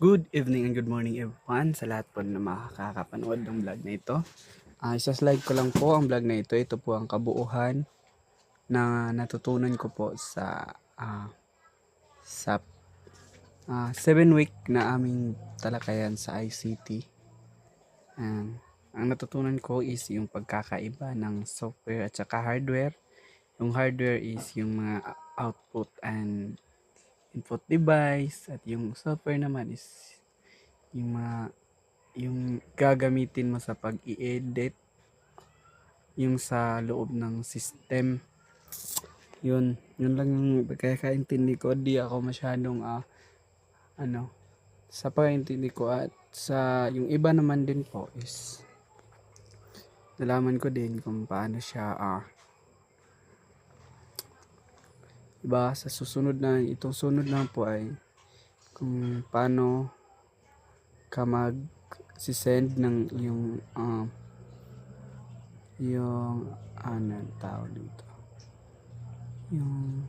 Good evening and good morning everyone sa lahat po na makakapanood ng vlog na ito. Isa-slide ko lang po ang vlog na ito. Ito po ang kabuuhan na natutunan ko po sa 7 week na aming talakayan sa ICT. Ang natutunan ko is yung pagkakaiba ng software at saka hardware. Yung hardware is yung mga output and input device at yung software naman is yung gagamitin mo sa pag-i-edit yung sa loob ng system. Yun lang yung pagkakaintindi ko. Di ako masyadong sa pagkaintindi ko at sa yung iba naman din po is nalaman ko din kung paano siya iba sa susunod na itong sunod na po ay kung paano ka mag send ng yung ano tawag dito yung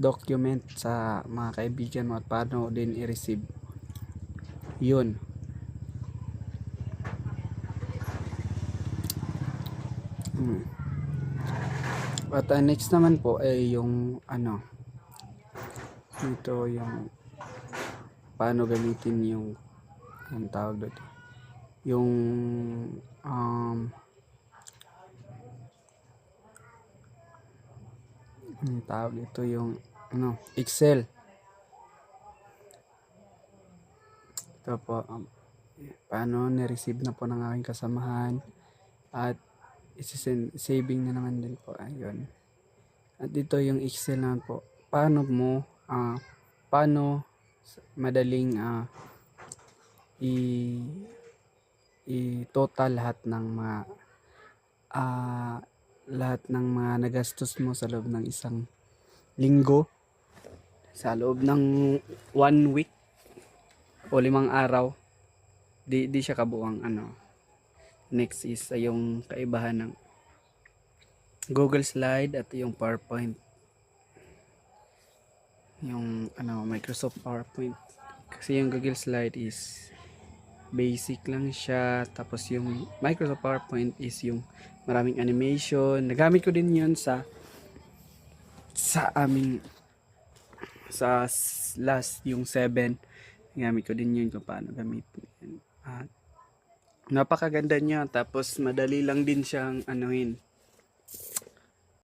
document sa mga kaibigan mo at paano din i-receive yun. At next naman po ay yung ito yung paano gamitin yung ang tawag dito yung ang tawag dito yung Excel. Ito po paano ni-receive na po ng aking kasamahan at saving na naman din po. Ayun. At dito yung Excel naman po. Paano mo madaling i-total lahat ng mga nagastos mo sa loob ng isang linggo, sa loob ng 1 week o 5 araw. Di siya kabuang Next is yung kaibahan ng Google Slide at yung PowerPoint. Yung Microsoft PowerPoint. Kasi yung Google Slide is basic lang siya. Tapos yung Microsoft PowerPoint is yung maraming animation. Nagamit ko din yun sa aming sa last yung 7. Nagamit ko din yun kung paano gamitin yan. At napakaganda niya, tapos madali lang din siyang